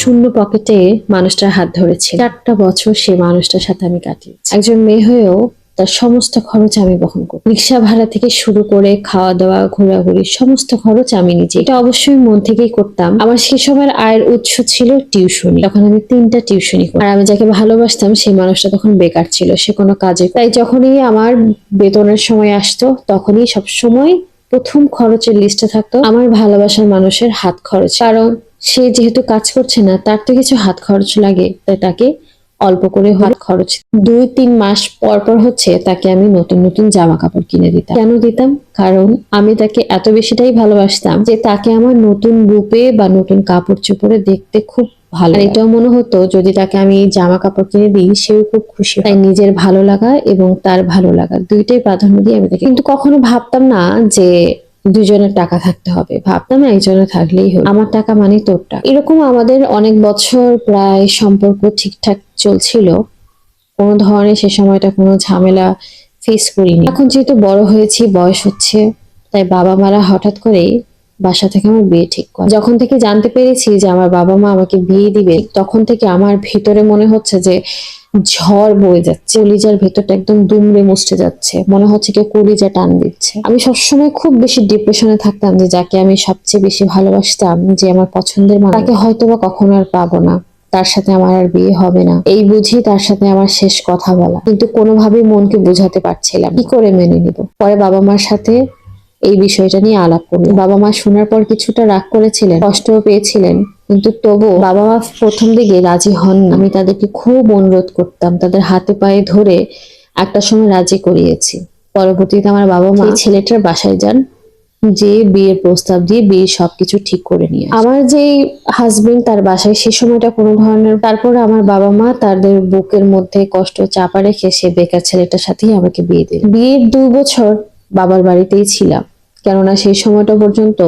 শূন্য পকেটে মানুষটার হাত ধরেছি। 4টা বছর সে মানুষটার সাথে আমি কাটিয়েছি। একজন মেয়ে হয়েও তার সমস্ত খরচ আমি বহন করি। রিক্সা ভাড়া থেকে শুরু করে খাওয়া দাওয়া, ঘোরাঘুরি, সমস্ত খরচ আমি নিজে। এটা অবশ্যই মন থেকেই করতাম। আমার সে সময়ের আয়ের উৎস ছিল টিউশনি। তখন আমি 3টা টিউশনি করি। আর আমি যাকে ভালোবাসতাম সেই মানুষটা তখন বেকার ছিল, সে কোনো কাজে। তাই যখনই আমার বেতনের সময় আসতো তখনই সব সময় প্রথম খরচের লিস্টে থাকতো আমার ভালোবাসার মানুষের হাত খরচ। কারণ সে যেহেতু কাজ করছে না, তার তো কিছু হাত খরচ লাগে, তাই তাকে অল্প করে হাত খরচ 2-3 মাস পর পর তাকে আমি নতুন নতুন জামা কাপড় কিনে দিতাম। কেন দিতাম? কারণ আমি তাকে এত বেশিটাই ভালোবাসতাম যে তাকে আমার নতুন রূপে বা নতুন কাপড় চোপড়ে দেখতে খুব ভালো। আর এটাও মনে হতো যদি তাকে আমি জামা কাপড় কিনে দিই সেও খুব খুশি। তাই নিজের ভালো লাগা এবং তার ভালো লাগা দুইটাই প্রাধান্য দিয়ে আমি তাকে, কিন্তু কখনো ভাবতাম না যে দুজনের টাকা থাকতে হবে, ভাবতাম একজনের থাকলেই হলো, আমার টাকা মানে তোর টাকা। এরকম আমাদের অনেক বছর প্রায় সম্পর্ক ঠিকঠাক চলছিল, কোনো ধরনের সে সময়টা কোনো ঝামেলা ফেস করিনি। এখন যেহেতু বড় হয়েছি, বয়স হচ্ছে, তাই বাবা মারা হঠাৎ করেই বাসা থেকে আমার বিয়ে ঠিক করে। যখন থেকে জানতে পেরেছি যে আমার বাবা মা আমাকে বিয়ে দিবে, তখন থেকে আমার ভিতরে মনে হচ্ছে যে ঝড় বয়ে যাচ্ছে, কলিজার ভেতরটা একদম দুমড়ে মুচড়ে যাচ্ছে, মনে হচ্ছে কেউ কলিজা টান দিচ্ছে। আমি সবসময় খুব বেশি ডিপ্রেশনে থাকতাম যে যাকে আমি সবচেয়ে বেশি ভালোবাসতাম, যে আমার পছন্দের মানুষ, তাকে হয়তোবা কখনো আর পাবো না, তার সাথে আমার আর বিয়ে হবে না, এই বুঝি তার সাথে আমার শেষ কথা বলা। কিন্তু কোনোভাবেই মনকে বোঝাতে পারছিলাম কি করে মেনে নিব। পরে বাবা মার সাথে এই বিষয়টা নিয়ে আলাপ করলাম। বাবা মা শোনার পর কিছুটা রাগ করেছিলেন, কষ্টও পেয়েছিলেন, কিন্তু তবু বাবা মা প্রথম দিকে রাজি হন। আমি তাদেরকে খুব অনুরোধ করতাম, তাদের হাতে পায়ে ধরে একটা সময় রাজি করিয়েছি। পরবর্তীতে আমার বাবা মা ছেলেটার বাসায় যান, যে বিয়ের প্রস্তাব দিয়ে বিয়ে সবকিছু ঠিক করে নিয়ে আমার যে হাজবেন্ড তার বাসায় সে সময়টা কোনো ধরনের, তারপরে আমার বাবা মা তাদের বুকের মধ্যে কষ্ট চাপা রেখে সে বেকার ছেলেটার সাথেই আমাকে বিয়ে দিল। বিয়ের 2 বছর বাবার বাড়িতেই ছিলাম, কেননা সেই সময়টা পর্যন্ত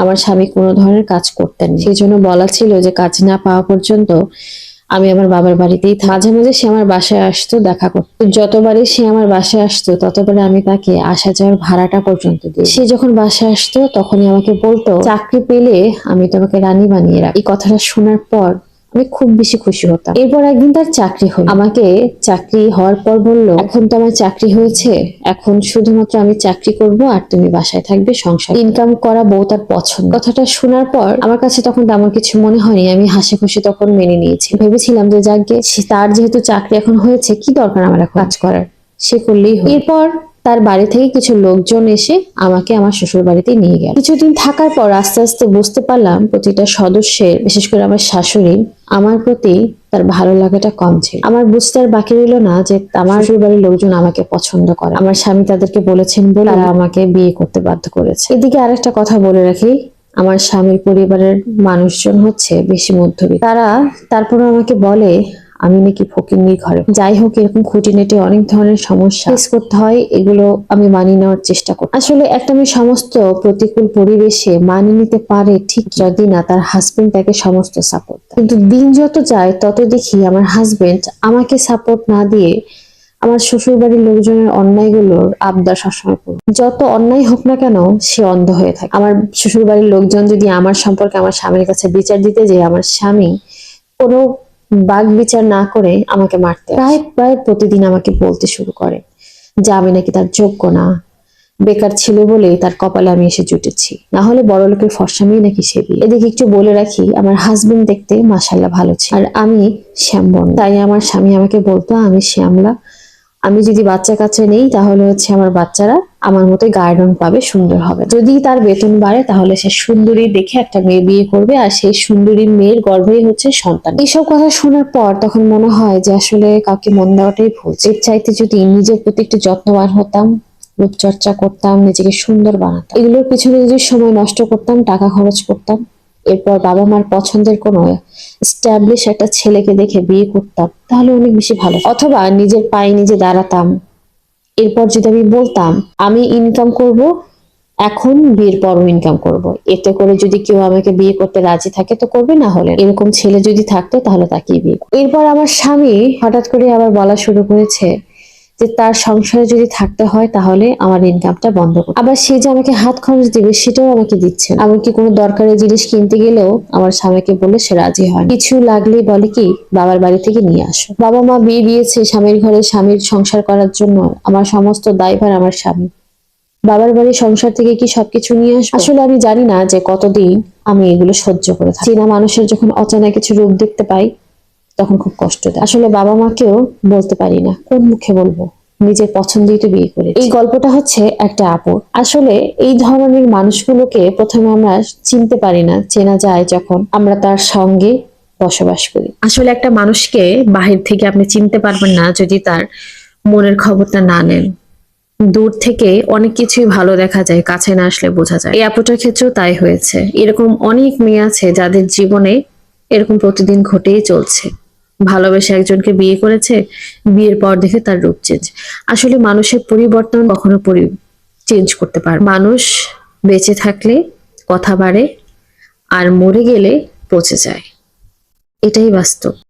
আমার স্বামী কোনো ধরনের কাজ করতেন, সেই জন্য বলা ছিল যে কাজ না পাওয়া পর্যন্ত আমি আমার বাবার বাড়িতেই। মাঝে মাঝে সে আমার বাসায় আসতো দেখা করতো, যতবারই সে আমার বাসায় আসতো ততবারে আমি তাকে আসা যাওয়ার ভাড়াটা পর্যন্ত দিই। সে যখন বাসায় আসতো তখনই আমাকে বলতো, চাকরি পেলে আমি তোমাকে রানী বানিয়ে রাখ। এই কথাটা শোনার পর আমি খুব বেশি খুশি হতাম। এরপর একদিন তার চাকরি হলো, আমাকে চাকরি হওয়ার পর বলল, এখন তো আমার চাকরি হয়েছে, এখন শুধুমাত্র আমি চাকরি করব আর তুমি বাসায় থাকবে, সংসার ইনকাম করা বউ তার পছন্দ। কথাটা শোনার পর আমার কাছে তখন তেমন কিছু মনে হয়নি, আমি হাসি খুশি তখন মেনে নিয়েছি। ভেবেছিলাম যে যাকে, তার যেহেতু চাকরি এখন হয়েছে, কি দরকার আমার এখন কাজ করার, সে করলেই হয়। এরপর তার বাড়ি থেকে কিছু লোকজন এসে আমাকে আমার শ্বশুর বাড়িতে নিয়ে গেল। কিছুদিন থাকার পর আস্তে আস্তে বুঝতে পারলাম প্রতিটা সদস্যের, বিশেষ করে আমার শাশুড়ি, আমার প্রতি তার ভালো লাগাটা কম ছিল। আমার বুঝতে আর বাকি রইল না যে আমার শ্বশুর বাড়ির লোকজন আমাকে পছন্দ করে। আমার স্বামী তাদেরকে বলেছেন বলে তারা আমাকে বিয়ে করতে বাধ্য করেছে। এদিকে আরেকটা কথা বলে রাখি, আমার স্বামীর পরিবারের মানুষজন বেশি মধ্যবিত্ত। তারা তারপরে আমাকে বলে আমি নাকি ফকিন্নির ঘরে। যাই হোক, এরকম খুঁটিনাটি অনেক ধরনের সমস্যা ফেস করতে হয়, এগুলো আমি মানিয়ে নেওয়ার চেষ্টা করি। আসলে একটা মেয়ে সমস্ত প্রতিকূল পরিবেশে মানিয়ে নিতে পারে ঠিক যদি না তার হাজবেন্ড তাকে সমস্ত সাপোর্ট দেয়। কিন্তু দিন যত যায় তত দেখি আমার হাজবেন্ড আমাকে সাপোর্ট না দিয়ে আমার শ্বশুর বাড়ির লোকজনের অন্যায়গুলোর আবদার সবসময় করবে। যত অন্যায় হোক না কেন সে অন্ধ হয়ে থাকে। আমার শ্বশুর বাড়ির লোকজন যদি আমার সম্পর্কে আমার স্বামীর কাছে বিচার দিতে যায়, আমার স্বামী কোনো বাগ বিচার না করে আমাকে মারতে প্রায় প্রায় প্রতিদিন আমাকে বলতে শুরু করে যে আমি নাকি তার যোগ্য না, বেকার ছিল বলে তার কপালে আমি এসে জুটেছি, না হলে বড় লোকের ফর্সা মেয়ে নাকি সে বিয়ে। এদিকে একটু বলে রাখি, আমার হাজবেন্ড দেখতে মাশাআল্লাহ ভালো ছিল, আর আমি শ্যামবর্ণ। তাই আমার স্বামী আমাকে বলতো আমি শ্যামলা, আমি যদি বাচ্চা কাচ্চা নেই তাহলে আমার বাচ্চারা আমার মতোই গার্ডন পাবে, সুন্দর হবে। যদি তার বেতন বাড়ে তাহলে সে সুন্দরী দেখে একটা মেয়ে বিয়ে করবে, আর সেই সুন্দরী মেয়ের গর্ভেই সন্তান। এইসব কথা শোনার পর তখন মনে হয় যে আসলে কাউকে মন দেওয়াটাই ভুল। এর চাইতে যদি নিজের প্রতি একটু যত্নবান হতাম, রূপচর্চা করতাম, নিজেকে সুন্দর বানাতাম, এগুলোর পিছনে যদি সময় নষ্ট করতাম, টাকা খরচ করতাম, এরপর বাবা মার পছন্দের কোনো এস্টাবলিশ একটা ছেলেকে দেখে বিয়ে করতাম, তাহলে অনেক বেশি ভালো। অথবা নিজের পায়ে নিজে দাঁড়াতাম। এরপর যদি আমি বলতাম আমি ইনকাম করব, এখন বিয়ের পরও ইনকাম করব, এতে করে যদি কেউ আমাকে বিয়ে করতে রাজি থাকে তো করবে, না হলে এরকম ছেলে যদি থাকতো তাহলে তাকেই বিয়ে করবে। এরপর আমার স্বামী হঠাৎ করে আবার বলা শুরু করেছে যে তার সংসারে যদি থাকতে হয় তাহলে আমার ইনকামটা বন্ধ করো। আবার সে যে আমাকে হাত খরচ দিবে সেটাও আমাকে দিচ্ছে না। এমনকি কোনো দরকারি জিনিস কিনতে গেলেও আমার স্বামীকে বলে সে রাজি হয় না। কিছু লাগলে বলে কি বাবার বাড়ি থেকে নিয়ে আসো। বাবা মা বিয়ে দিয়েছে স্বামীর ঘরে স্বামীর সংসার করার জন্য, আমার সমস্ত দায়ভার আমার স্বামী। বাবার বাড়ির সংসার থেকে কি সবকিছু নিয়ে আসবো? আসলে আমি জানি না যে কতদিন আমি এগুলো সহ্য করে থাকি। চেনা মানুষের যখন অচেনা কিছু রূপ দেখতে পাই তখন খুব কষ্ট দেয়। আসলে বাবা মাকেও বলতে পারি না, কোন মুখে বলবো, নিজের পছন্দই তো বিয়ে করে। এই গল্পটা হচ্ছে একটা আপুর। আসলে এই ধরনের মানুষগুলোকে প্রথমে আমরা চিনতে পারি না, চেনা যায় যখন আমরা তার সঙ্গে বসবাস করি। আসলে একটা মানুষকে বাহির থেকে আপনি চিনতে পারবেন না যদি তার মনের খবরটা না নেন। দূর থেকে অনেক কিছুই ভালো দেখা যায়, কাছে না আসলে বোঝা যায়। এই আপুটার ক্ষেত্রেও তাই হয়েছে। এরকম অনেক মেয়ে আছে যাদের জীবনে এরকম প্রতিদিন ঘটেই চলছে। ভালোবেসে একজনকে বিয়ে করেছে, বিয়ের পর দেখে তার রূপ চেঞ্জ। আসলে মানুষের পরিবর্তন কখনো চেঞ্জ করতে পারে। মানুষ বেঁচে থাকলে কথা বাড়ে, আর মরে গেলে পচে যায়। এটাই বাস্তব।